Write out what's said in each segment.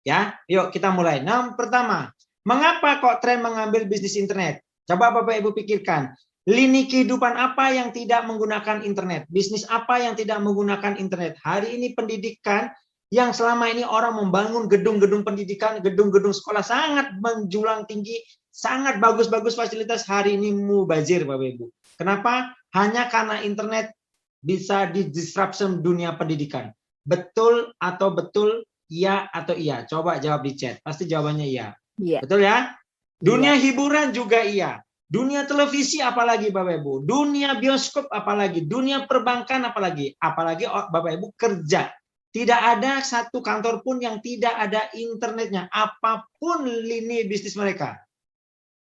Ya, yuk kita mulai. Nah, pertama, mengapa kok tren mengambil bisnis internet? Coba Bapak Ibu pikirkan. Lini kehidupan apa yang tidak menggunakan internet? Bisnis apa yang tidak menggunakan internet? Hari ini pendidikan yang selama ini orang membangun gedung-gedung pendidikan, gedung-gedung sekolah sangat menjulang tinggi, sangat bagus-bagus fasilitas, hari ini mubazir Bapak Ibu. Kenapa? Hanya karena internet bisa di-disruption dunia pendidikan. Betul atau betul? Iya atau iya? Coba jawab di chat. Pasti jawabannya iya. Iya. Betul ya? Dunia Iya. hiburan juga iya. Dunia televisi apalagi Bapak Ibu. Dunia bioskop apalagi. Dunia perbankan apalagi. Apalagi Bapak Ibu kerja. Tidak ada satu kantor pun yang tidak ada internetnya. Apapun lini bisnis mereka.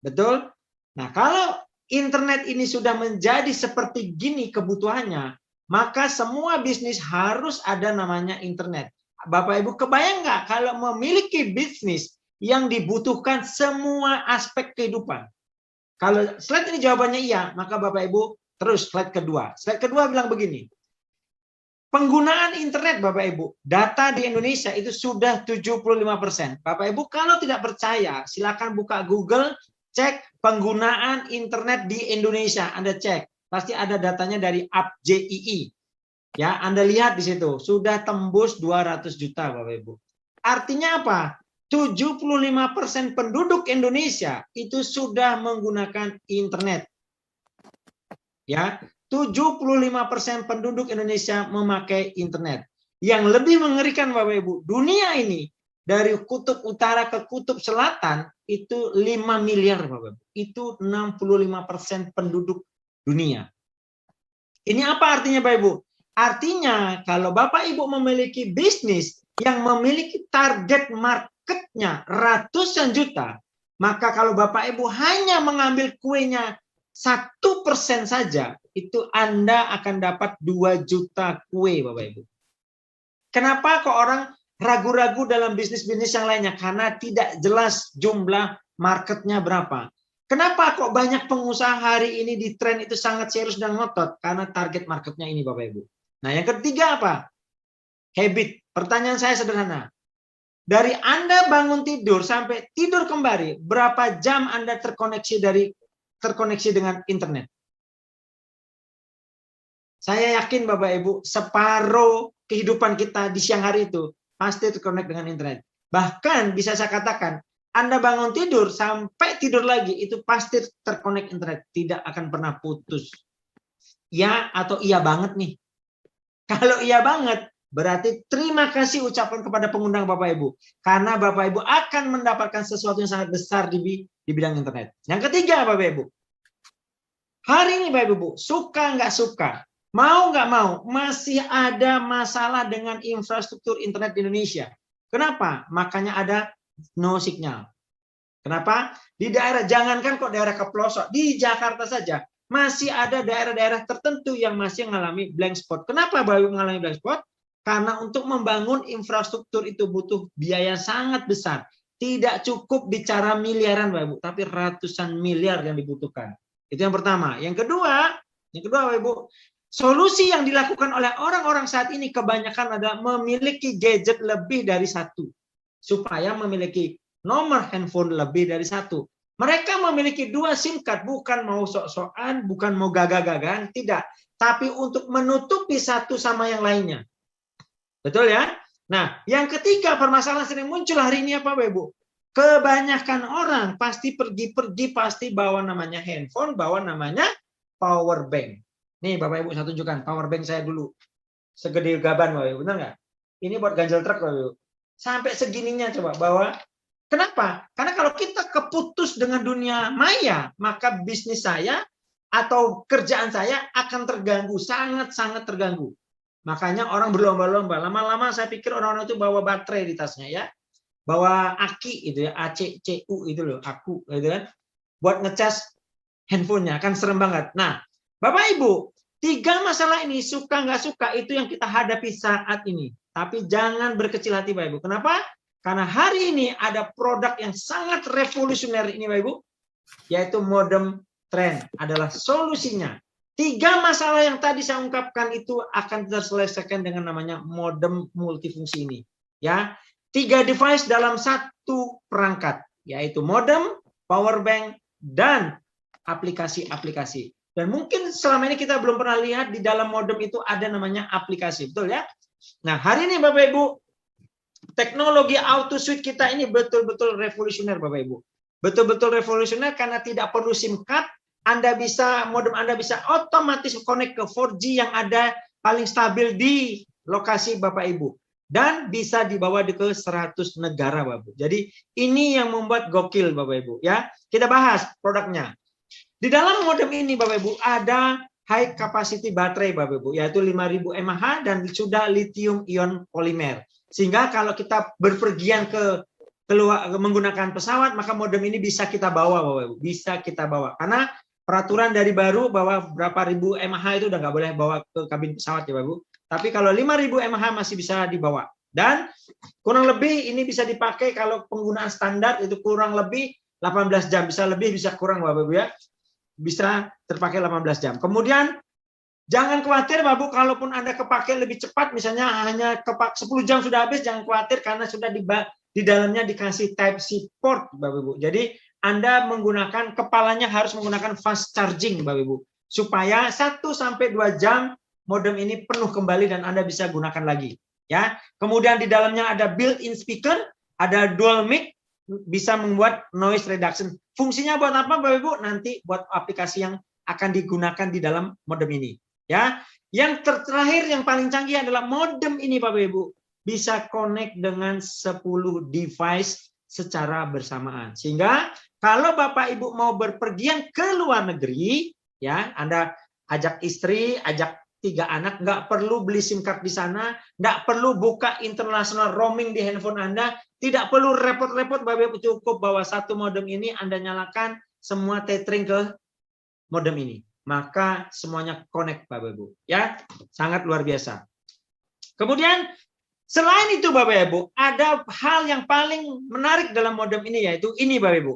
Betul? Nah, kalau internet ini sudah menjadi seperti gini kebutuhannya, maka semua bisnis harus ada namanya internet. Bapak Ibu kebayang nggak kalau memiliki bisnis yang dibutuhkan semua aspek kehidupan? Kalau slide ini jawabannya iya, maka Bapak Ibu terus slide kedua. Slide kedua bilang begini. Penggunaan internet Bapak Ibu, data di Indonesia itu sudah 75%. Bapak Ibu kalau tidak percaya, silakan buka Google, cek penggunaan internet di Indonesia. Anda cek, pasti ada datanya dari AppJII. Ya, Anda lihat di situ, sudah tembus 200 juta Bapak Ibu. Artinya apa? 75% penduduk Indonesia itu sudah menggunakan internet. Ya, 75% penduduk Indonesia memakai internet. Yang lebih mengerikan Bapak Ibu, dunia ini dari kutub utara ke kutub selatan itu 5 miliar Bapak Ibu. Itu 65% penduduk dunia. Ini apa artinya Bapak Ibu? Artinya kalau Bapak Ibu memiliki bisnis yang memiliki target marketnya ratusan juta, maka kalau Bapak Ibu hanya mengambil kuenya 1% saja, itu Anda akan dapat 2 juta kue Bapak Ibu. Kenapa kok orang ragu-ragu dalam bisnis-bisnis yang lainnya? Karena tidak jelas jumlah marketnya berapa. Kenapa kok banyak pengusaha hari ini di tren itu sangat serius dan ngotot? Karena target marketnya ini Bapak Ibu. Nah yang ketiga apa? Habit. Pertanyaan saya sederhana. Dari Anda bangun tidur sampai tidur kembali, berapa jam Anda terkoneksi dengan internet? Saya yakin Bapak Ibu, separuh kehidupan kita di siang hari itu pasti terkonek dengan internet. Bahkan bisa saya katakan, Anda bangun tidur sampai tidur lagi itu pasti terkonek internet, tidak akan pernah putus. Ya atau iya banget nih? Kalau iya banget, berarti terima kasih ucapan kepada pengundang Bapak Ibu. Karena Bapak Ibu akan mendapatkan sesuatu yang sangat besar di bidang internet. Yang ketiga Bapak Ibu, hari ini Bapak Ibu, suka nggak suka, mau nggak mau, masih ada masalah dengan infrastruktur internet di Indonesia. Kenapa? Makanya ada no signal. Kenapa? Di daerah, jangankan kok daerah pelosok, di Jakarta saja, masih ada daerah-daerah tertentu yang masih mengalami blank spot. Kenapa baru mengalami blank spot? Karena untuk membangun infrastruktur itu butuh biaya sangat besar. Tidak cukup bicara miliaran, Bapak Ibu, tapi ratusan miliar yang dibutuhkan. Itu yang pertama. Yang kedua, Bapak Ibu, solusi yang dilakukan oleh orang-orang saat ini kebanyakan adalah memiliki gadget lebih dari satu. Supaya memiliki nomor handphone lebih dari satu. Mereka memiliki 2 SIM card, bukan mau sok-sokan, bukan mau gagah-gagahan, tidak. Tapi untuk menutupi satu sama yang lainnya. Betul ya? Nah, yang ketiga permasalahan sering muncul hari ini apa Bapak Ibu? Kebanyakan orang pasti pergi-pergi pasti bawa namanya handphone, bawa namanya power bank. Nih Bapak Ibu saya tunjukkan power bank saya dulu. Segede gaban Bapak Ibu, benar nggak? Ini buat ganjel truk Bapak Ibu. Sampai segininya coba bawa. Kenapa? Karena kalau kita keputus dengan dunia maya, maka bisnis saya atau kerjaan saya akan terganggu, sangat-sangat terganggu. Makanya orang berlomba-lomba. Lama-lama saya pikir orang-orang itu bawa baterai di tasnya ya. Bawa aki itu ya, ACCU itu loh, aku gitu kan. Buat ngecas handphonenya, kan serem banget. Nah, Bapak Ibu, 3 masalah ini suka nggak suka itu yang kita hadapi saat ini. Tapi jangan berkecil hati Bapak Ibu. Kenapa? Karena hari ini ada produk yang sangat revolusioner ini Bapak Ibu, yaitu modem trend adalah solusinya. 3 masalah yang tadi saya ungkapkan itu akan terselesaikan dengan namanya modem multifungsi ini. Ya, 3 device dalam satu perangkat, yaitu modem, power bank, dan aplikasi-aplikasi. Dan mungkin selama ini kita belum pernah lihat di dalam modem itu ada namanya aplikasi, betul ya? Nah, hari ini Bapak Ibu, teknologi auto switch kita ini betul-betul revolusioner Bapak Ibu. Betul-betul revolusioner karena tidak perlu SIM card, modem Anda bisa otomatis connect ke 4G yang ada paling stabil di lokasi Bapak Ibu. Dan bisa dibawa ke 100 negara Bapak Ibu. Jadi ini yang membuat gokil Bapak Ibu ya. Kita bahas produknya. Di dalam modem ini Bapak Ibu ada high capacity baterai Bapak Ibu, yaitu 5000 mAh dan sudah lithium ion polimer. Sehingga kalau kita berpergian keluar menggunakan pesawat, maka modem ini bisa kita bawa Bapak Ibu, bisa kita bawa. Karena peraturan dari baru bahwa berapa ribu mAh itu udah nggak boleh bawa ke kabin pesawat ya Bapak Ibu. Tapi kalau 5000 mAh masih bisa dibawa. Dan kurang lebih ini bisa dipakai kalau penggunaan standar itu kurang lebih 18 jam, bisa lebih bisa kurang Bapak Ibu ya. Bisa terpakai 18 jam. Kemudian jangan khawatir Bapak Ibu, kalaupun Anda kepakai lebih cepat, misalnya hanya 10 jam sudah habis, jangan khawatir karena sudah di dalamnya dikasih Type-C port Bapak Ibu. Jadi Anda menggunakan kepalanya harus menggunakan fast charging Bapak Ibu, supaya 1-2 jam modem ini penuh kembali dan Anda bisa gunakan lagi. Ya. Kemudian di dalamnya ada built-in speaker, ada dual mic, bisa membuat noise reduction. Fungsinya buat apa Bapak Ibu? Nanti buat aplikasi yang akan digunakan di dalam modem ini. Ya, yang terakhir yang paling canggih adalah modem ini Bapak Ibu bisa connect dengan 10 device secara bersamaan. Sehingga kalau Bapak Ibu mau berpergian ke luar negeri, ya, Anda ajak istri, ajak 3 anak, nggak perlu beli SIM card di sana, nggak perlu buka international roaming di handphone Anda, tidak perlu repot-repot Bapak Ibu, cukup bawa satu modem ini, Anda nyalakan, semua tethering ke modem ini. Maka semuanya connect Bapak Ibu. Ya, sangat luar biasa. Kemudian selain itu Bapak Ibu, ada hal yang paling menarik dalam modem ini, yaitu ini Bapak Ibu.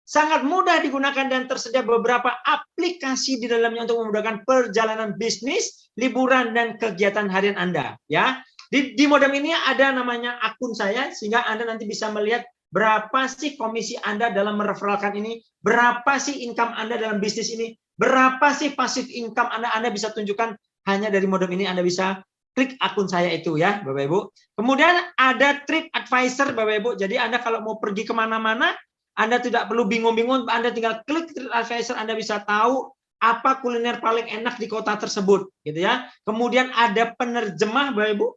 Sangat mudah digunakan dan tersedia beberapa aplikasi di dalamnya untuk memudahkan perjalanan bisnis, liburan, dan kegiatan harian Anda. Ya, di modem ini ada namanya akun saya, sehingga Anda nanti bisa melihat berapa sih komisi Anda dalam mereferalkan ini, berapa sih income Anda dalam bisnis ini, berapa sih passive income Anda bisa tunjukkan hanya dari modem ini. Anda bisa klik akun saya itu ya Bapak Ibu. Kemudian ada Trip Advisor Bapak Ibu. Jadi Anda kalau mau pergi kemana-mana, Anda tidak perlu bingung-bingung, Anda tinggal klik Trip Advisor, Anda bisa tahu apa kuliner paling enak di kota tersebut, gitu ya. Kemudian ada penerjemah Bapak Ibu,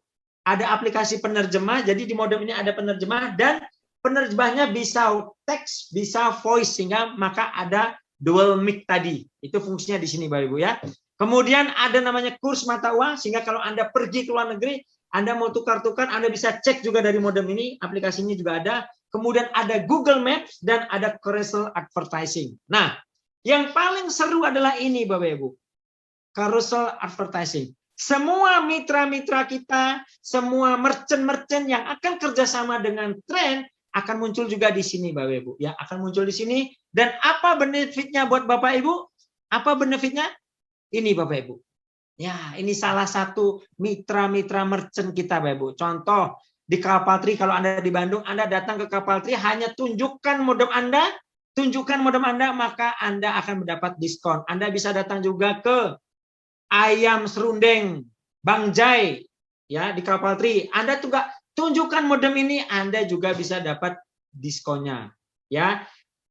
ada aplikasi penerjemah. Jadi di modem ini ada penerjemah dan penerjemahnya bisa teks, bisa voice, sehingga maka ada dual mic tadi. Itu fungsinya di sini Bapak Ibu ya. Kemudian ada namanya kurs mata uang, sehingga kalau Anda pergi ke luar negeri, Anda mau tukar-tukar, Anda bisa cek juga dari modem ini, aplikasinya juga ada. Kemudian ada Google Maps dan ada carousel advertising. Nah, yang paling seru adalah ini Bapak Ibu. Carousel advertising. Semua mitra-mitra kita, semua merchant-merchant yang akan kerjasama dengan Trend akan muncul juga di sini Bapak Ibu. Ya, akan muncul di sini. Dan apa benefitnya buat Bapak Ibu? Apa benefitnya? Ini Bapak Ibu. Ya, ini salah satu mitra-mitra merchant kita Bapak Ibu. Contoh, di Kapaltri, kalau Anda di Bandung, Anda datang ke Kapaltri, hanya tunjukkan modem Anda, maka Anda akan mendapat diskon. Anda bisa datang juga ke Ayam Serundeng, Bang Jai, ya di Kapaltri. Anda juga tunjukkan modem ini, Anda juga bisa dapat diskonnya. Ya,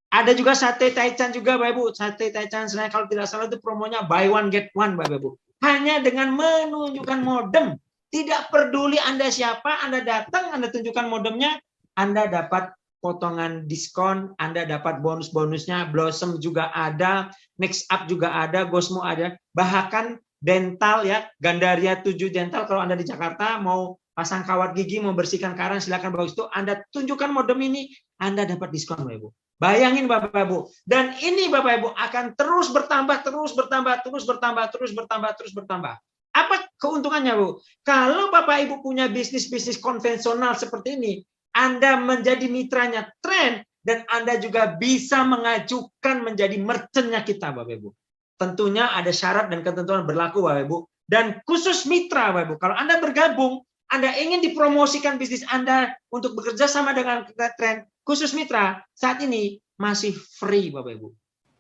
ada juga sate Taichan juga Bapak Ibu. Sate Taichan sebenarnya kalau tidak salah itu promonya buy one get one Bapak Ibu. Hanya dengan menunjukkan modem. Tidak peduli Anda siapa, Anda datang, Anda tunjukkan modemnya, Anda dapat potongan diskon, Anda dapat bonus-bonusnya, Blossom juga ada, Next Up juga ada, Gosmo ada, bahkan dental ya, Gandaria 7 dental kalau Anda di Jakarta mau pasang kawat gigi, mau bersihkan karang, silakan bagus itu, Anda tunjukkan modem ini, Anda dapat diskon Bapak Ibu. Bayangin Bapak Ibu, dan ini Bapak Ibu akan terus bertambah, terus bertambah, terus bertambah, terus bertambah, terus bertambah. Apa keuntungannya Bu? Kalau Bapak Ibu punya bisnis-bisnis konvensional seperti ini, Anda menjadi mitranya Trend dan Anda juga bisa mengajukan menjadi merchantnya kita Bapak Ibu. Tentunya ada syarat dan ketentuan berlaku Bapak Ibu. Dan khusus mitra Bapak Ibu, kalau Anda bergabung, Anda ingin dipromosikan bisnis Anda untuk bekerja sama dengan Trend, khusus mitra, saat ini masih free Bapak Ibu.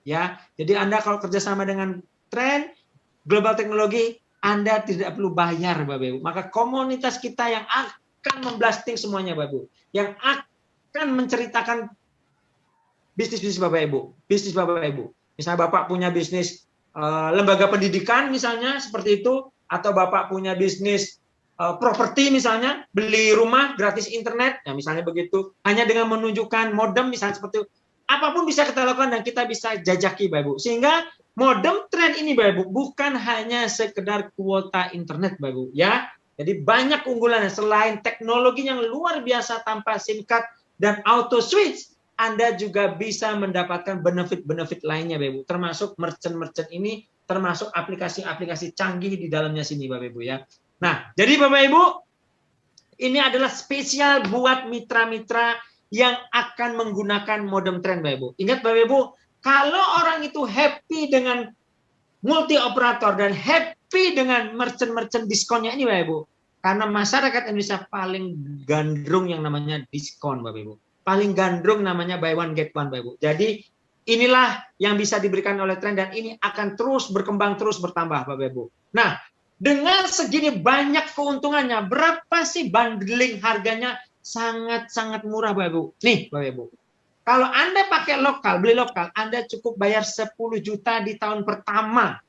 Ya, jadi Anda kalau kerjasama dengan Trend, Global Teknologi, Anda tidak perlu bayar Bapak Ibu. Maka komunitas kita yang akan memblasting semuanya Bapak Ibu, yang akan menceritakan bisnis Bapak Ibu, bisnis Bapak Ibu. Misalnya Bapak punya bisnis lembaga pendidikan misalnya seperti itu, atau Bapak punya bisnis properti misalnya, beli rumah gratis internet, ya misalnya begitu, hanya dengan menunjukkan modem misalnya seperti itu. Apapun bisa kita lakukan dan kita bisa jajaki Bapak Ibu. Sehingga modem Trend ini Bapak Ibu bukan hanya sekedar kuota internet Bapak Ibu ya. Jadi banyak keunggulannya selain teknologi yang luar biasa tanpa SIM card dan auto switch, Anda juga bisa mendapatkan benefit-benefit lainnya Bapak Ibu, termasuk merchant-merchant ini, termasuk aplikasi-aplikasi canggih di dalamnya sini Bapak Ibu ya. Nah, jadi Bapak Ibu, ini adalah spesial buat mitra-mitra yang akan menggunakan modem Trend Bapak Ibu. Ingat Bapak Ibu, kalau orang itu happy dengan multi operator dan happy dengan merchant-merchant diskonnya ini Bapak Ibu, karena masyarakat Indonesia paling gandrung yang namanya diskon Bapak Ibu. Paling gandrung namanya buy one get one Bapak Ibu. Jadi inilah yang bisa diberikan oleh Trend dan ini akan terus berkembang, terus bertambah Bapak Ibu. Nah, dengan segini banyak keuntungannya, berapa sih bundling harganya? Sangat-sangat murah Bapak Ibu. Nih Bapak Ibu, kalau Anda pakai lokal, beli lokal, Anda cukup bayar 10 juta di tahun pertama.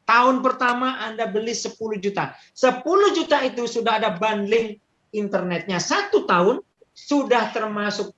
Tahun pertama Anda beli 10 juta. 10 juta itu sudah ada bundling internetnya 1 tahun, sudah termasuk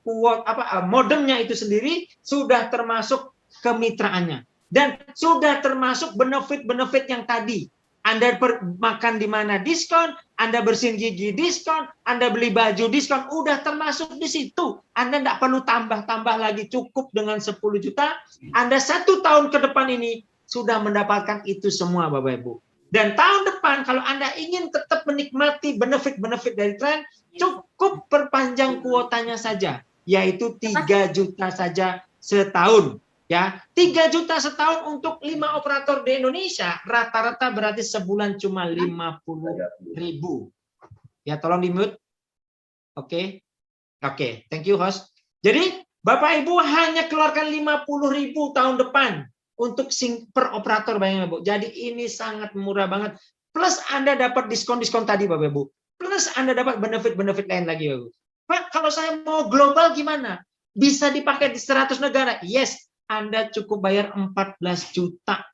modemnya itu sendiri, sudah termasuk kemitraannya. Dan sudah termasuk benefit-benefit yang tadi. Anda makan di mana diskon, Anda bersihin gigi diskon, Anda beli baju diskon, udah termasuk di situ. Anda tidak perlu tambah-tambah lagi, cukup dengan 10 juta. Anda 1 tahun ke depan ini sudah mendapatkan itu semua Bapak Ibu. Dan tahun depan kalau Anda ingin tetap menikmati benefit-benefit dari Trend, cukup perpanjang kuotanya saja, yaitu 3 juta saja setahun. Ya, 3 juta setahun untuk 5 operator di Indonesia, rata-rata berarti sebulan cuma 50.000. Ya, tolong di-mute. Oke. Oke, thank you host. Jadi, Bapak Ibu hanya keluarkan 50.000 tahun depan untuk per operator Bapak Ibu. Jadi ini sangat murah banget. Plus Anda dapat diskon-diskon tadi Bapak Ibu. Plus Anda dapat benefit-benefit lain lagi Bapak Ibu. Pak, kalau saya mau global gimana? Bisa dipakai di 100 negara? Yes. Anda cukup bayar 14 juta.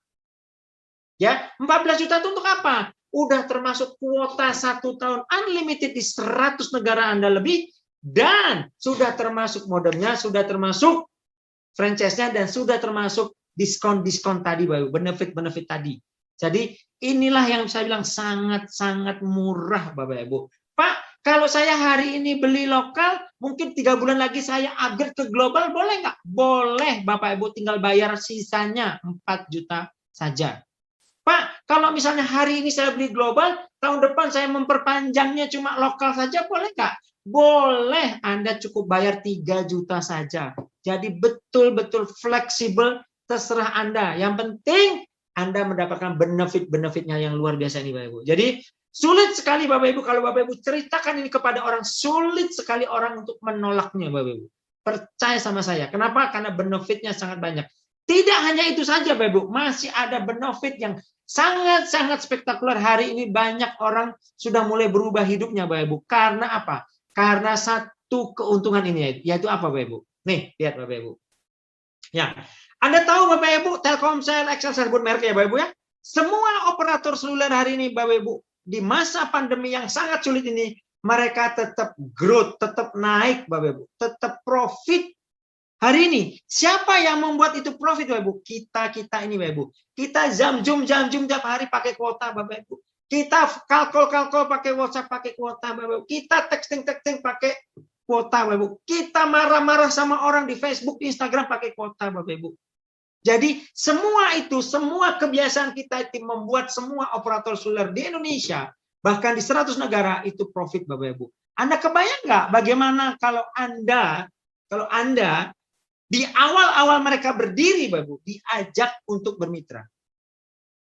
Ya, 14 juta itu untuk apa? Udah termasuk kuota 1 tahun unlimited di 100 negara Anda lebih, dan sudah termasuk modemnya, sudah termasuk franchise-nya, dan sudah termasuk diskon-diskon tadi, benefit-benefit tadi. Jadi inilah yang saya bilang sangat-sangat murah Bapak Ibu. Pak, kalau saya hari ini beli lokal, mungkin 3 bulan lagi saya upgrade ke global, boleh nggak? Boleh Bapak Ibu, tinggal bayar sisanya 4 juta saja. Pak, kalau misalnya hari ini saya beli global, tahun depan saya memperpanjangnya cuma lokal saja, boleh nggak? Boleh, Anda cukup bayar 3 juta saja. Jadi betul-betul fleksibel, terserah Anda. Yang penting Anda mendapatkan benefit-benefitnya yang luar biasa ini Bapak Ibu. Jadi sulit sekali Bapak Ibu, kalau Bapak Ibu ceritakan ini kepada orang, sulit sekali orang untuk menolaknya Bapak Ibu. Percaya sama saya. Kenapa? Karena benefitnya sangat banyak. Tidak hanya itu saja Bapak Ibu, masih ada benefit yang sangat-sangat spektakuler. Hari ini banyak orang sudah mulai berubah hidupnya Bapak Ibu. Karena apa? Karena satu keuntungan ini, yaitu apa Bapak Ibu? Nih, lihat Bapak Ibu. Ya, Anda tahu Bapak Ibu, Telkomsel, XL, sebut merek ya Bapak Ibu ya. Semua operator seluler hari ini Bapak Ibu, di masa pandemi yang sangat sulit ini, mereka tetap growth, tetap naik Bapak Ibu, tetap profit. Hari ini, siapa yang membuat itu profit Bapak Ibu? Kita ini Bapak Ibu. Kita jam-jum tiap hari pakai kuota Bapak Ibu. Kita kalkol pakai WhatsApp, pakai kuota Bapak Ibu. Kita texting pakai kuota Bapak Ibu. Kita marah-marah sama orang di Facebook, di Instagram pakai kuota Bapak Ibu. Jadi semua itu, semua kebiasaan kita itu membuat semua operator seluler di Indonesia, bahkan di 100 negara itu profit Bapak Ibu. Anda kebayang nggak bagaimana kalau Anda di awal-awal mereka berdiri Bapak Ibu, diajak untuk bermitra?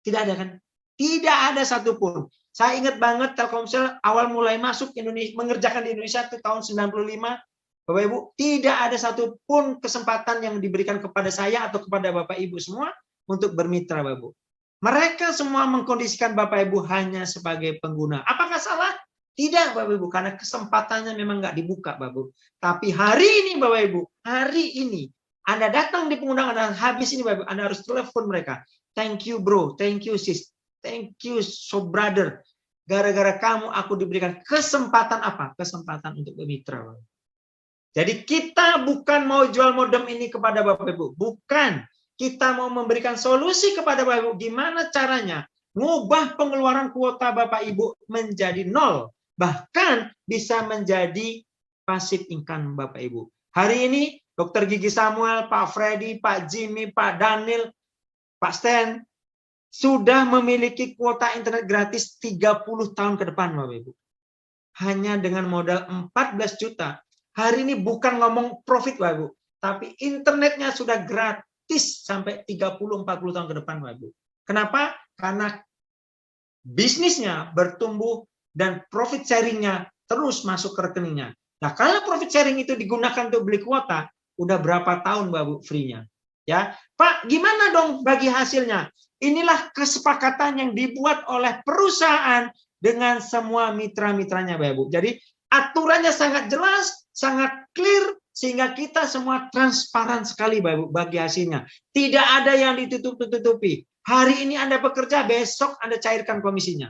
Tidak ada kan? Tidak ada satupun. Saya ingat banget Telkomsel awal mulai masuk Indonesia, mengerjakan di Indonesia itu tahun 95. Bapak Ibu, tidak ada satupun kesempatan yang diberikan kepada saya atau kepada Bapak Ibu semua untuk bermitra, Bapak Ibu. Mereka semua mengkondisikan Bapak Ibu hanya sebagai pengguna. Apakah salah? Tidak, Bapak Ibu, karena kesempatannya memang nggak dibuka, Bapak Ibu. Tapi hari ini, Bapak Ibu, hari ini Anda datang di pengundang Anda habis ini, Bapak Ibu, Anda harus telepon mereka. Thank you, bro. Thank you, sis. Thank you, so brother. Gara-gara kamu aku diberikan kesempatan apa? Kesempatan untuk bermitra, Bapak. Jadi kita bukan mau jual modem ini kepada Bapak Ibu, bukan. Kita mau memberikan solusi kepada Bapak Ibu gimana caranya ngubah pengeluaran kuota Bapak Ibu menjadi nol, bahkan bisa menjadi passive income Bapak Ibu. Hari ini Dr. Gigi Samuel, Pak Freddy, Pak Jimmy, Pak Daniel, Pak Stan sudah memiliki kuota internet gratis 30 tahun ke depan Bapak Ibu. Hanya dengan modal 14 juta. Hari ini bukan ngomong profit Bapak Ibu, tapi internetnya sudah gratis sampai 30-40 tahun ke depan Bapak Ibu. Kenapa? Karena bisnisnya bertumbuh dan profit sharingnya terus masuk ke rekeningnya. Nah, kalau profit sharing itu digunakan untuk beli kuota, udah berapa tahun Bapak Ibu free-nya? Ya, Pak, gimana dong bagi hasilnya? Inilah kesepakatan yang dibuat oleh perusahaan dengan semua mitra-mitranya Bapak Ibu. Jadi aturannya sangat jelas, sangat clear, sehingga kita semua transparan sekali Bapak Ibu bagi hasilnya. Tidak ada yang ditutup-tutupi. Hari ini Anda bekerja, besok Anda cairkan komisinya.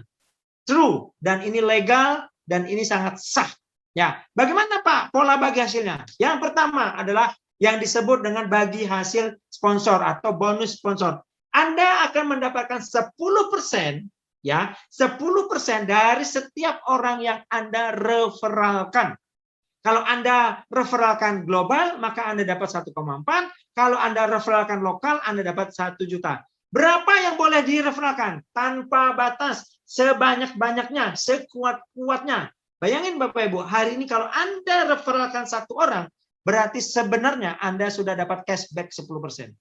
True, dan ini legal, dan ini sangat sah. Ya, bagaimana Pak pola bagi hasilnya? Yang pertama adalah yang disebut dengan bagi hasil sponsor atau bonus sponsor. Anda akan mendapatkan 10%, ya, 10% dari setiap orang yang Anda referralkan. Kalau Anda referralkan global, maka Anda dapat 1,4. Kalau Anda referralkan lokal, Anda dapat 1 juta. Berapa yang boleh direferralkan? Tanpa batas, sebanyak-banyaknya, sekuat-kuatnya. Bayangin Bapak Ibu, hari ini kalau Anda referralkan 1 orang, berarti sebenarnya Anda sudah dapat cashback 10%.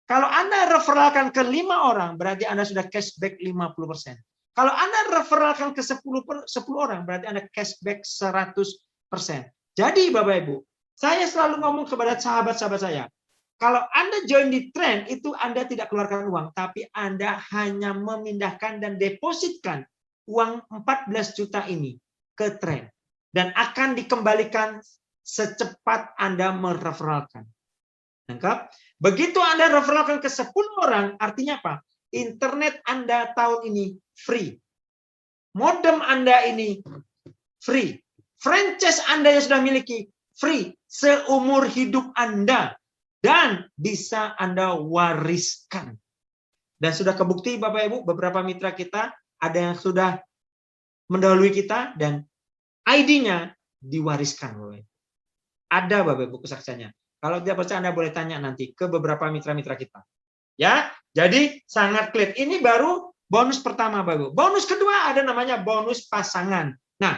Kalau Anda referralkan ke 5 orang, berarti Anda sudah cashback 50%. Kalau Anda referralkan ke 10 orang, berarti Anda cashback 100%. Jadi Bapak Ibu, saya selalu ngomong kepada sahabat-sahabat saya, kalau Anda join di Trend, itu Anda tidak keluarkan uang, tapi Anda hanya memindahkan dan depositkan uang 14 juta ini ke Trend. Dan akan dikembalikan secepat Anda mereferralkan. Lengkap? Begitu Anda referralkan ke 10 orang, artinya apa? Internet Anda tahun ini free. Modem Anda ini free. Franchise Anda yang sudah miliki free seumur hidup Anda dan bisa Anda wariskan. Dan sudah kebukti Bapak Ibu, beberapa mitra kita ada yang sudah mendahului kita dan ID-nya diwariskan Bapak Ibu. Ada Bapak Ibu kesaksiannya. Kalau tidak percaya Anda boleh tanya nanti ke beberapa mitra-mitra kita. Ya, jadi sangat clear. Ini baru bonus pertama Bapak Ibu. Bonus kedua ada namanya bonus pasangan. Nah,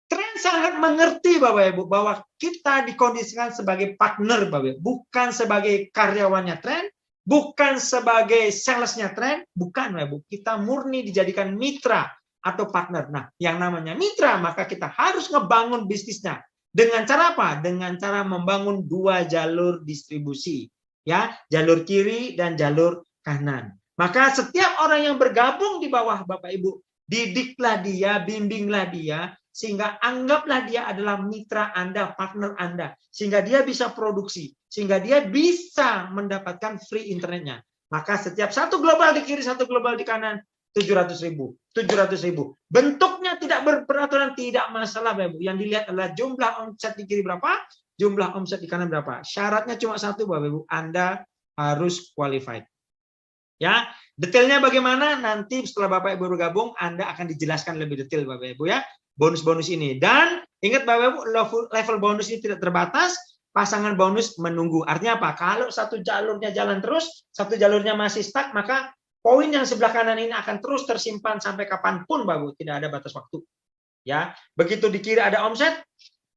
Trend sangat mengerti Bapak Ibu bahwa kita dikondisikan sebagai partner Bapak Ibu, bukan sebagai karyawannya Trend, bukan sebagai salesnya Trend, bukan Bapak Ibu. Kita murni dijadikan mitra atau partner. Nah, yang namanya mitra maka kita harus ngebangun bisnisnya. Dengan cara apa? Dengan cara membangun 2 jalur distribusi, ya, jalur kiri dan jalur kanan. Maka setiap orang yang bergabung di bawah Bapak Ibu, didiklah dia, bimbinglah dia, sehingga anggaplah dia adalah mitra Anda, partner Anda, sehingga dia bisa produksi, sehingga dia bisa mendapatkan free internetnya. Maka setiap 1 global di kiri, 1 global di kanan, 700.000, 700.000. Bentuknya tidak berperaturan, tidak masalah Bapak Ibu. Yang dilihat adalah jumlah omset di kiri berapa, jumlah omset di kanan berapa. Syaratnya cuma 1 Bapak Ibu, Anda harus qualified. Ya, detailnya bagaimana nanti setelah Bapak Ibu bergabung, Anda akan dijelaskan lebih detail Bapak Ibu ya. Bonus-bonus ini. Dan ingat Bapak Ibu, level bonus ini tidak terbatas, pasangan bonus menunggu. Artinya apa? Kalau satu jalurnya jalan terus, satu jalurnya masih stuck, maka poin yang sebelah kanan ini akan terus tersimpan sampai kapanpun Bapak Ibu, tidak ada batas waktu. Ya, begitu di kiri ada omset,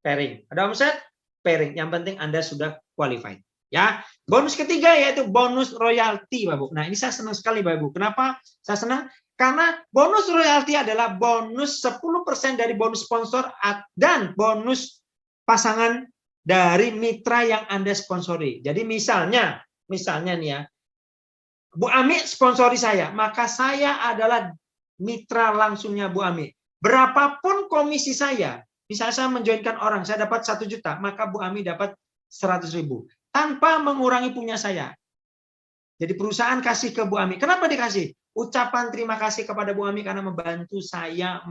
pairing. Ada omset, pairing. Yang penting Anda sudah qualified. Ya, bonus ketiga yaitu bonus royalti, Bapak Ibu. Nah, ini saya senang sekali, Bapak Ibu. Kenapa saya senang? Karena bonus royalti adalah bonus 10% dari bonus sponsor dan bonus pasangan dari mitra yang Anda sponsori. Jadi misalnya nih ya, Bu Ami sponsori saya, maka saya adalah mitra langsungnya Bu Ami. Berapapun komisi saya, misalnya saya menjoinkan orang, saya dapat 1 juta, maka Bu Ami dapat 100.000 tanpa mengurangi punya saya. Jadi perusahaan kasih ke Bu Ami. Kenapa dikasih? Ucapan terima kasih kepada Bu Ami karena membantu saya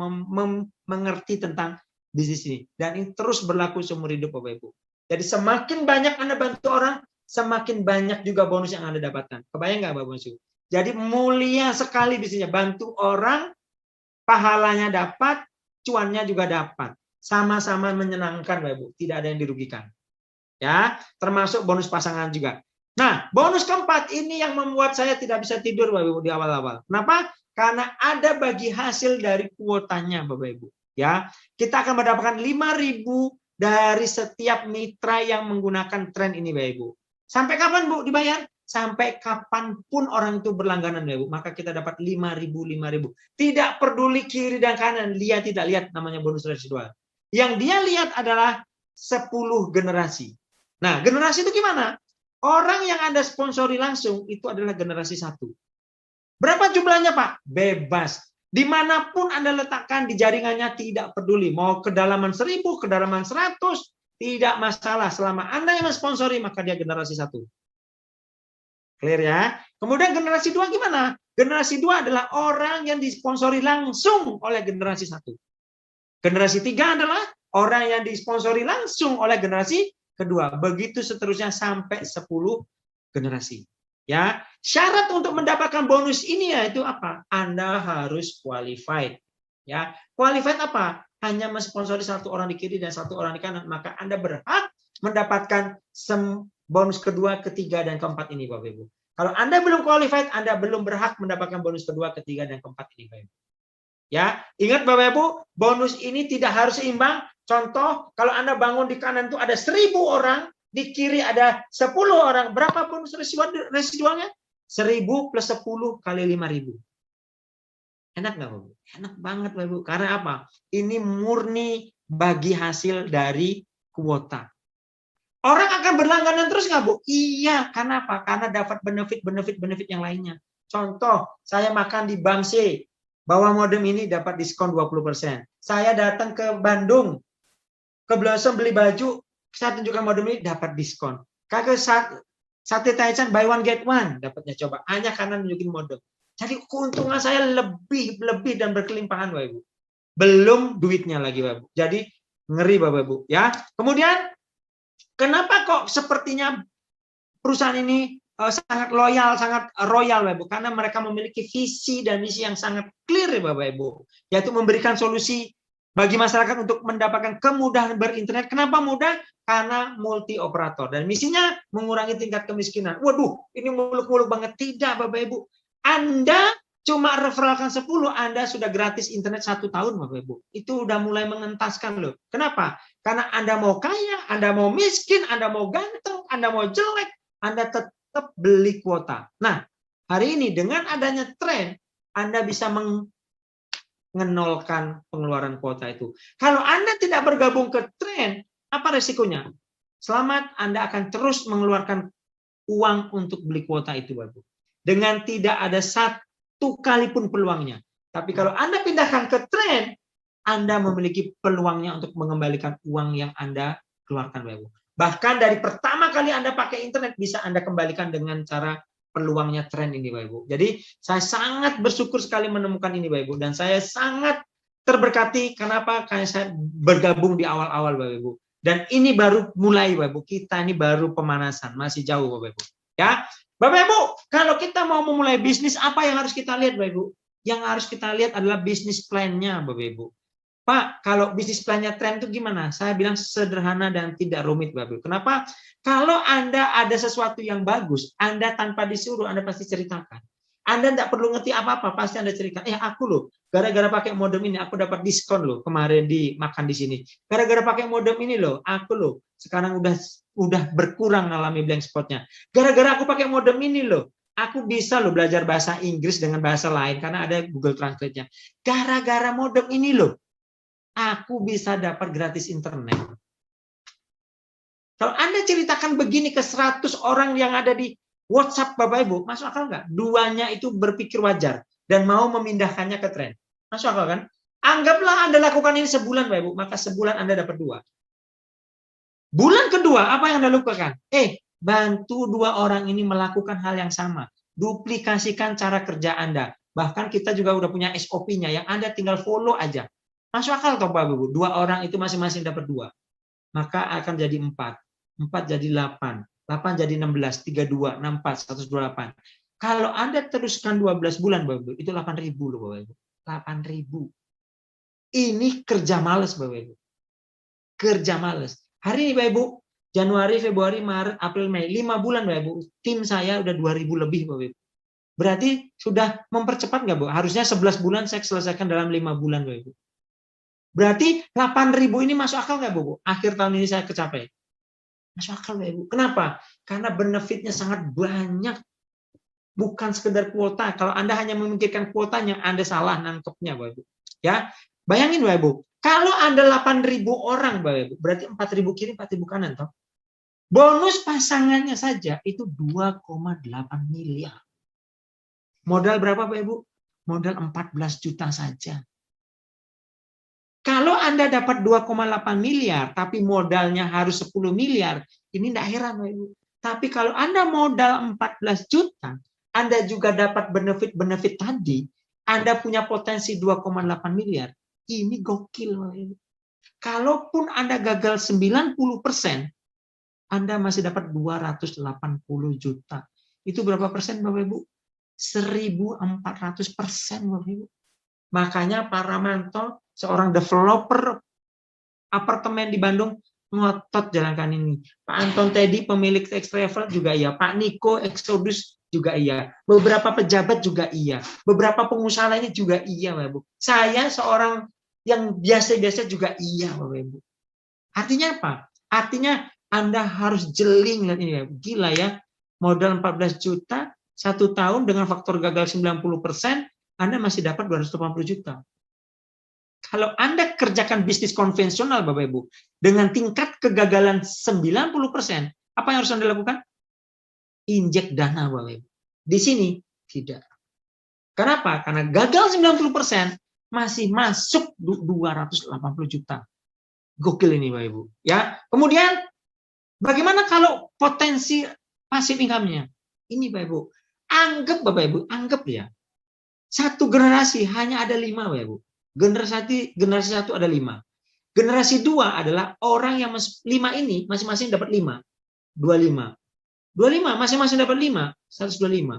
mengerti tentang bisnis ini. Dan ini terus berlaku seumur hidup, Bapak Ibu. Jadi semakin banyak Anda bantu orang, semakin banyak juga bonus yang Anda dapatkan. Kebayang nggak, Bapak Ibu? Jadi mulia sekali bisnisnya. Bantu orang, pahalanya dapat, cuannya juga dapat. Sama-sama menyenangkan, Bapak Ibu. Tidak ada yang dirugikan. Ya, termasuk bonus pasangan juga. Nah, bonus keempat ini yang membuat saya tidak bisa tidur, Bapak Ibu, di awal-awal. Kenapa? Karena ada bagi hasil dari kuotanya, Bapak Ibu. Ya, kita akan mendapatkan 5.000 dari setiap mitra yang menggunakan tren ini, Bapak Ibu. Sampai kapan, Bu, dibayar? Sampai kapanpun orang itu berlangganan, Bapak Ibu. Maka kita dapat 5.000. Tidak peduli kiri dan kanan, dia tidak lihat namanya bonus residual. Yang dia lihat adalah 10 generasi. Nah, generasi itu gimana? Orang yang Anda sponsori langsung itu adalah generasi 1. Berapa jumlahnya, Pak? Bebas. Dimanapun Anda letakkan di jaringannya tidak peduli. Mau kedalaman 1000, kedalaman 100, tidak masalah. Selama Anda yang mensponsori, maka dia generasi 1. Clear ya? Kemudian generasi 2 gimana? Generasi 2 adalah orang yang disponsori langsung oleh generasi 1. Generasi 3 adalah orang yang disponsori langsung oleh generasi kedua, begitu seterusnya sampai 10 generasi. Ya, syarat untuk mendapatkan bonus ini yaitu apa? Anda harus qualified. Ya, qualified apa? Hanya mensponsori 1 orang di kiri dan 1 orang di kanan, maka Anda berhak mendapatkan bonus kedua, ketiga, dan keempat ini, Bapak Ibu. Kalau Anda belum qualified, Anda belum berhak mendapatkan bonus kedua, ketiga, dan keempat ini, Bapak Ibu. Ya, ingat Bapak Ibu, bonus ini tidak harus seimbang. Contoh, kalau Anda bangun di kanan itu ada 1.000 orang, di kiri ada 10 orang. Berapa bonus residualnya? 1.000 plus 10 kali 5.000. Enak nggak, Bapak? Enak banget, Bapak Ibu. Karena apa? Ini murni bagi hasil dari kuota. Orang akan berlangganan terus nggak, Bu? Iya, karena apa? Karena dapat benefit yang lainnya. Contoh, saya makan di Bank C, bawa modem ini dapat diskon 20%. Saya datang ke Bandung, ke Blossom beli baju, saya tunjukkan modem ini dapat diskon. Kagak sate Taichan buy one get one dapatnya, coba hanya karena nunjukin modem. Jadi keuntungan saya lebih dan berkelimpahan, Bapak Ibu. Belum duitnya lagi, Bapak Ibu. Jadi ngeri, Bapak Ibu, ya. Kemudian kenapa kok sepertinya perusahaan ini sangat loyal, sangat royal, Bapak Ibu? Karena mereka memiliki visi dan misi yang sangat clear, Bapak Ibu, yaitu memberikan solusi bagi masyarakat untuk mendapatkan kemudahan berinternet. Kenapa mudah? Karena multi operator. Dan misinya mengurangi tingkat kemiskinan. Waduh, ini muluk-muluk banget. Tidak, Bapak Ibu. Anda cuma referalkan 10, Anda sudah gratis internet 1 tahun, Bapak Ibu. Itu udah mulai mengentaskan loh. Kenapa? Karena Anda mau kaya, Anda mau miskin, Anda mau ganteng, Anda mau jelek, Anda tetap beli kuota. Nah, hari ini dengan adanya tren, Anda bisa mengenolkan pengeluaran kuota itu. Kalau Anda tidak bergabung ke tren, apa resikonya? Selamat, Anda akan terus mengeluarkan uang untuk beli kuota itu, Bapak. Dengan tidak ada 1 kali pun peluangnya. Tapi kalau Anda pindahkan ke tren, Anda memiliki peluangnya untuk mengembalikan uang yang Anda keluarkan, Bapak. Bahkan dari pertama kali Anda pakai internet, bisa Anda kembalikan dengan cara peluangnya tren ini, Bapak Ibu. Jadi saya sangat bersyukur sekali menemukan ini, Bapak Ibu, dan saya sangat terberkati. Kenapa? Karena saya bergabung di awal-awal, Bapak Ibu. Dan ini baru mulai, Bapak Ibu. Kita ini baru pemanasan, masih jauh, Bapak Ibu. Ya, Bapak Ibu, kalau kita mau memulai bisnis, apa yang harus kita lihat, Bapak Ibu? Yang harus kita lihat adalah bisnis plan-nya, Bapak Ibu. Pak, kalau bisnis plan-nya tren itu gimana? Saya bilang sederhana dan tidak rumit, Bapak Ibu. Kenapa? Kalau Anda ada sesuatu yang bagus, Anda tanpa disuruh, Anda pasti ceritakan. Anda tidak perlu ngerti apa-apa, pasti Anda cerita, aku loh, gara-gara pakai modem ini, aku dapat diskon loh, kemarin makan di sini. Gara-gara pakai modem ini loh, aku loh, sekarang udah berkurang ngalami blank spotnya. Gara-gara aku pakai modem ini loh, aku bisa loh belajar bahasa Inggris dengan bahasa lain, karena ada Google Translate-nya. Gara-gara modem ini loh, aku bisa dapat gratis internet. Kalau Anda ceritakan begini ke 100 orang yang ada di WhatsApp Bapak Ibu, masuk akal nggak? Duanya itu berpikir wajar dan mau memindahkannya ke tren. Masuk akal kan? Anggaplah Anda lakukan ini sebulan Bapak Ibu, maka sebulan Anda dapat 2. Bulan kedua, apa yang Anda lakukan? Bantu 2 orang ini melakukan hal yang sama. Duplikasikan cara kerja Anda. Bahkan kita juga udah punya SOP-nya, yang Anda tinggal follow aja. Masuk akal toh Bapak Ibu? 2 orang itu masing-masing dapat 2. Maka akan jadi 4. 4 jadi 8. 8 jadi 16, 32, 64, 128. Kalau Anda teruskan 12 bulan, Bapak Ibu, itu 8.000 loh, Bapak Ibu. 8.000. Ini kerja males, Bapak Ibu. Kerja males. Hari ini, Bapak Ibu, Januari, Februari, Maret, April, Mei, 5 bulan, Bapak Ibu. Tim saya udah 2.000 lebih, Bapak Ibu. Berarti sudah mempercepat nggak, Bu? Harusnya 11 bulan saya selesaikan dalam 5 bulan, Bapak Ibu. Berarti 8.000 ini masuk akal nggak, Bu? Akhir tahun ini saya kecapai. Masuk akal, Ibu. Kenapa? Karena benefitnya sangat banyak. Bukan sekedar kuota. Kalau Anda hanya memikirkan kuotanya, Anda salah nangkepnya, Bapak Ibu. Ya, bayangin, Bapak Ibu. Kalau Anda 8.000 orang, Bapak Ibu, berarti 4.000 kiri, 4.000 kanan, toh. Bonus pasangannya saja itu 2,8 miliar. Modal berapa, Bapak Ibu? Modal 14 juta saja. Kalau Anda dapat 2,8 miliar, tapi modalnya harus 10 miliar, ini tidak heran, Bapak Ibu. Tapi kalau Anda modal 14 juta, Anda juga dapat benefit-benefit tadi, Anda punya potensi 2,8 miliar, ini gokil, Bapak Ibu. Kalaupun Anda gagal 90%, Anda masih dapat 280 juta. Itu berapa persen, Bapak Ibu? 1.400%, Bapak Ibu. Makanya Pak Ramanto, seorang developer apartemen di Bandung, ngotot jalankan ini. Pak Anton Teddy, pemilik X Travel juga iya. Pak Niko, Exodus juga iya. Beberapa pejabat juga iya. Beberapa pengusaha lainnya juga iya, Bapak Ibu. Saya seorang yang biasa-biasa juga iya, Bapak Ibu. Artinya apa? Artinya Anda harus jeli lihat ini, ya. Gila ya. Modal 14 juta, 1 tahun dengan faktor gagal 90%, Anda masih dapat 280 juta. Kalau Anda kerjakan bisnis konvensional, Bapak Ibu, dengan tingkat kegagalan 90%, apa yang harus Anda lakukan? Injek dana, Bapak Ibu. Di sini tidak. Kenapa? Karena gagal 90%, masih masuk 280 juta. Gokil ini, Bapak Ibu. Ya. Kemudian, bagaimana kalau potensi passive income-nya? Ini, Bapak Ibu. Anggap, Bapak Ibu, anggap ya. Satu generasi hanya ada 5, Bapak Ibu. Generasi 1 ada 5. Generasi 2 adalah orang yang 5 ini masing-masing dapat 5. 25. 25 masing-masing dapat 5. 125.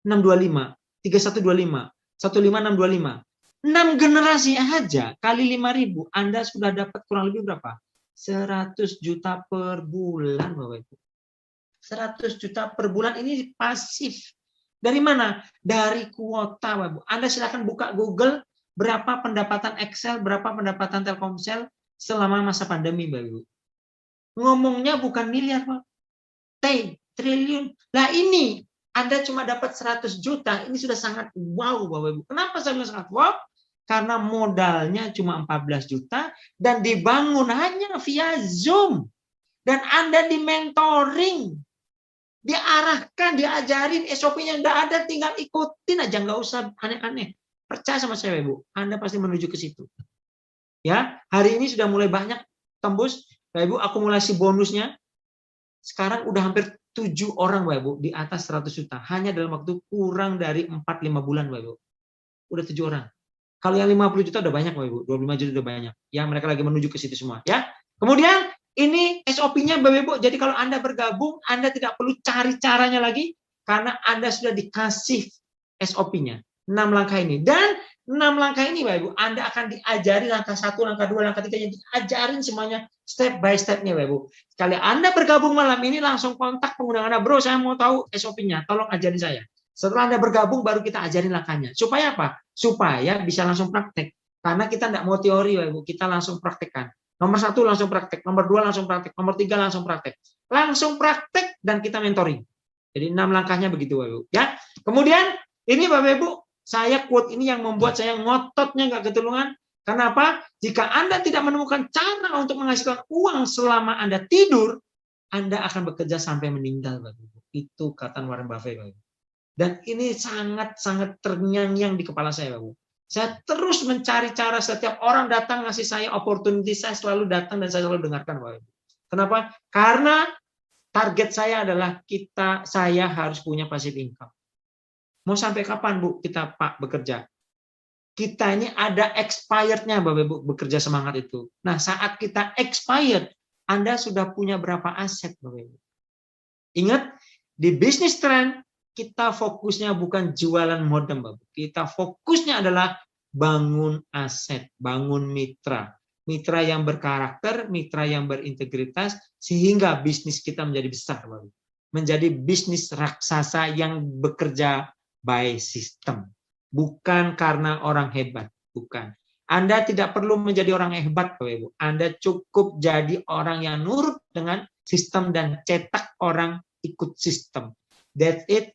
625. 3125. 15625. 6 generasi aja kali 5.000, Anda sudah dapat kurang lebih berapa? 100 juta per bulan, Bapak Ibu. 100 juta per bulan ini pasif. Dari mana? Dari kuota, Bapak Ibu. Anda silakan buka Google, berapa pendapatan Excel, berapa pendapatan Telkomsel selama masa pandemi, Bapak Ibu. Ngomongnya bukan miliar, Pak. Triliun. Lah ini, Anda cuma dapat 100 juta, ini sudah sangat wow, Bapak Ibu. Kenapa saya bilang sangat wow? Karena modalnya cuma 14 juta dan dibangun hanya via Zoom. Dan Anda di-mentoring, diarahkan, diajarin, SOP-nya nggak ada, tinggal ikutin aja, nggak usah aneh-aneh. Percaya sama saya, Ibu, Anda pasti menuju ke situ. Ya, hari ini sudah mulai banyak tembus, Ibu, akumulasi bonusnya sekarang udah hampir 7 orang, Ibu, di atas 100 juta, hanya dalam waktu kurang dari 4-5 bulan, Ibu. Udah 7 orang. Kalau yang 50 juta udah banyak, Ibu, 25 juta udah banyak. Yang mereka lagi menuju ke situ semua, ya. Kemudian ini SOP-nya, Bapak Ibu. Jadi kalau Anda bergabung, Anda tidak perlu cari caranya lagi, karena Anda sudah dikasih SOP-nya. 6 langkah ini. Dan 6 langkah ini, Bapak Ibu, Anda akan diajari langkah 1, langkah 2, langkah 3, diajarin semuanya step by step-nya, Bapak Ibu. Sekali Anda bergabung malam ini, langsung kontak pengundang Anda. Bro, saya mau tahu SOP-nya, tolong ajarin saya. Setelah Anda bergabung, baru kita ajarin langkahnya. Supaya apa? Supaya bisa langsung praktek. Karena kita tidak mau teori, Bapak Ibu, kita langsung praktekkan. Nomor 1 langsung praktek, nomor 2 langsung praktek, nomor 3 langsung praktek. Langsung praktek dan kita mentoring. Jadi 6 langkahnya begitu, Bapak Ibu. Ya. Kemudian ini Bapak Ibu, saya quote ini yang membuat saya ngototnya nggak ketulungan. Kenapa? Jika Anda tidak menemukan cara untuk menghasilkan uang selama Anda tidur, Anda akan bekerja sampai meninggal, Bapak Ibu. Itu kata Warren Buffett, Bapak Ibu. Dan ini sangat-sangat terngiang-ngiang di kepala saya, Bapak Ibu. Saya terus mencari cara, setiap orang datang ngasih saya opportunity, saya selalu datang dan saya selalu dengarkan, Bapak Ibu. Kenapa? Karena target saya adalah saya harus punya passive income. Mau sampai kapan, Bu, kita Pak bekerja? Kita ini ada expired-nya, Bapak Ibu, bekerja semangat itu. Nah, saat kita expired, Anda sudah punya berapa aset, Bapak Ibu? Ingat, di bisnis trend, kita fokusnya bukan jualan modem, Bapak. Kita fokusnya adalah bangun aset, bangun mitra. Mitra yang berkarakter, mitra yang berintegritas, sehingga bisnis kita menjadi besar, Bapak. Menjadi bisnis raksasa yang bekerja by system. Bukan karena orang hebat, bukan. Anda tidak perlu menjadi orang hebat, Bapak Ibu. Anda cukup jadi orang yang nurut dengan sistem dan cetak orang ikut sistem. That's it.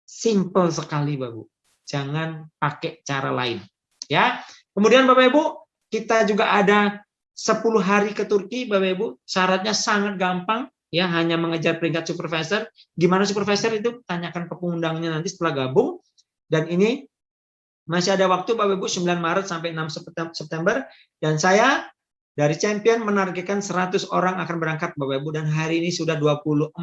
Simple sekali, Bapak Ibu. Jangan pakai cara lain. Ya. Kemudian Bapak Ibu, kita juga ada 10 hari ke Turki, Bapak Ibu. Syaratnya sangat gampang, ya, hanya mengejar peringkat supervisor. Gimana supervisor itu? Tanyakan ke pengundangnya nanti setelah gabung. Dan ini masih ada waktu, Bapak Ibu, 9 Maret sampai 6 September. Dan saya dari champion menargetkan 100 orang akan berangkat, Bapak Ibu. Dan hari ini sudah 24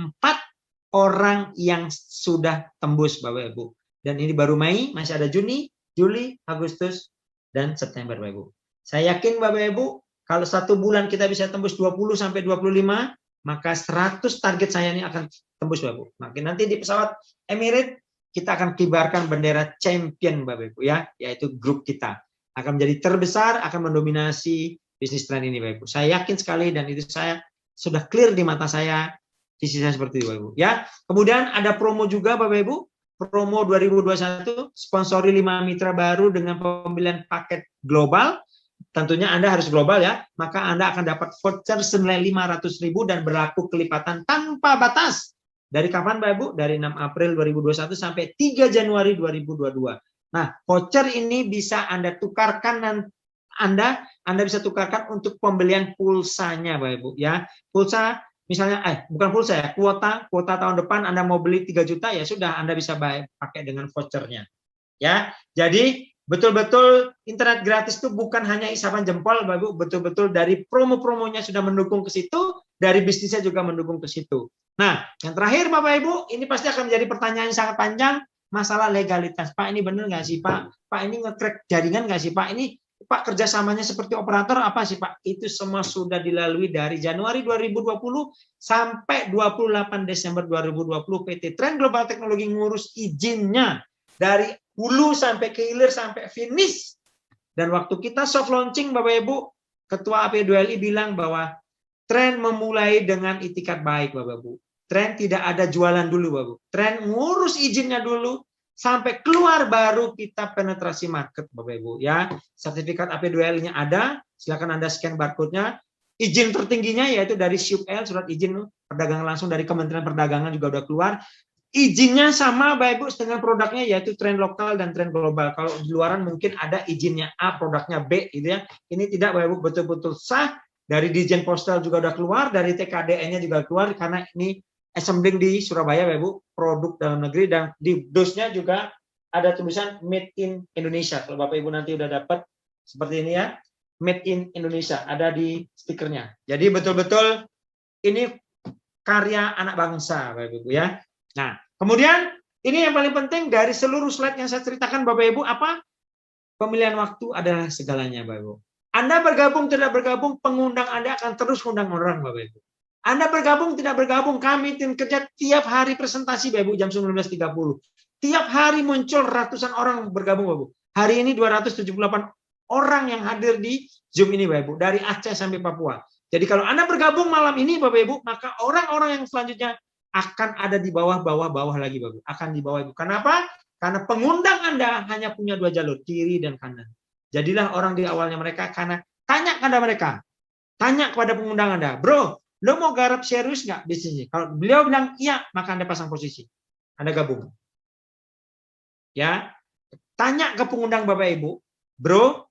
orang yang sudah tembus, Bapak Ibu. Dan ini baru Mei, masih ada Juni, Juli, Agustus, dan September, Bapak Ibu. Saya yakin, Bapak Ibu, kalau 1 bulan kita bisa tembus 20 sampai 25, maka 100 target saya ini akan tembus, Bapak Ibu. Makin nanti di pesawat Emirates, kita akan kibarkan bendera champion, Bapak Ibu, ya, yaitu grup kita. Akan menjadi terbesar, akan mendominasi bisnis trend ini, Bapak Ibu. Saya yakin sekali, dan itu saya sudah clear di mata saya, visi saya seperti itu, Bapak Ibu. Ya. Kemudian ada promo juga, Bapak Ibu. Promo 2021, sponsori 5 mitra baru dengan pembelian paket global. Tentunya Anda harus global, ya. Maka Anda akan dapat voucher senilai 500.000 dan berlaku kelipatan tanpa batas. Dari kapan, Bapak Ibu? Dari 6 April 2021 sampai 3 Januari 2022. Nah, voucher ini bisa Anda tukarkan, dan Anda bisa tukarkan untuk pembelian pulsanya, Bapak Ibu, ya. Pulsa misalnya, bukan pulsa ya, kuota tahun depan Anda mau beli 3 juta, ya sudah, Anda bisa pakai dengan vouchernya. Ya, jadi betul-betul internet gratis itu bukan hanya isapan jempol, Bapak Ibu, betul-betul dari promo-promonya sudah mendukung ke situ, dari bisnisnya juga mendukung ke situ. Nah, yang terakhir, Bapak Ibu, ini pasti akan menjadi pertanyaan yang sangat panjang, masalah legalitas. Pak, ini benar nggak sih, Pak? Pak, ini nge-crack jaringan nggak sih, Pak? Ini Pak, kerjasamanya seperti operator apa sih, Pak? Itu semua sudah dilalui dari Januari 2020 sampai 28 Desember 2020. PT Trend Global Teknologi ngurus izinnya dari hulu sampai ke hilir sampai finish. Dan waktu kita soft launching, Bapak Ibu, Ketua AP2LI bilang bahwa Trend memulai dengan itikat baik, Bapak Ibu. Trend tidak ada jualan dulu, Bapak Ibu. Trend ngurus izinnya dulu, sampai keluar baru kita penetrasi market, Bapak Ibu, ya. Sertifikat AP2L-nya ada, silakan Anda scan barcode-nya. Izin tertingginya yaitu dari SUPL, surat izin perdagangan langsung dari Kementerian Perdagangan juga udah keluar. Izinnya sama, Bapak Ibu, dengan produknya yaitu Trend lokal dan Trend global. Kalau di luaran mungkin ada izinnya A, produknya B, gitu ya. Ini tidak, Bapak Ibu, betul-betul sah. Dari Dirjen Postal juga udah keluar, dari TKDN-nya juga keluar, karena ini assembling di Surabaya, Bapak Ibu, produk dalam negeri, dan di dosnya juga ada tulisan Made in Indonesia. Kalau Bapak Ibu nanti udah dapat seperti ini, ya, Made in Indonesia, ada di stikernya. Jadi betul-betul ini karya anak bangsa, Bapak Ibu, ya. Nah, kemudian ini yang paling penting dari seluruh slide yang saya ceritakan, Bapak Ibu, apa? Pemilihan waktu adalah segalanya, Bapak Ibu. Anda bergabung, tidak bergabung, pengundang Anda akan terus undang orang, Bapak Ibu. Anda bergabung, tidak bergabung, kami tim kerja tiap hari presentasi, Bapak Ibu, jam 19.30. Tiap hari muncul ratusan orang bergabung, Bapak Ibu. Hari ini 278 orang yang hadir di Zoom ini, Bapak Ibu, dari Aceh sampai Papua. Jadi kalau Anda bergabung malam ini, Bapak Ibu, maka orang-orang yang selanjutnya akan ada di bawah lagi, Bapak. Akan di bawah Ibu. Kenapa? Karena pengundang Anda hanya punya 2 jalur, kiri dan kanan. Jadilah orang di awalnya mereka, karena tanya kepada mereka. Tanya kepada pengundang Anda, bro, lo mau garap serius nggak bisnisnya? Kalau beliau bilang iya, maka Anda pasang posisi. Anda gabung. Ya, tanya ke pengundang Bapak Ibu, bro,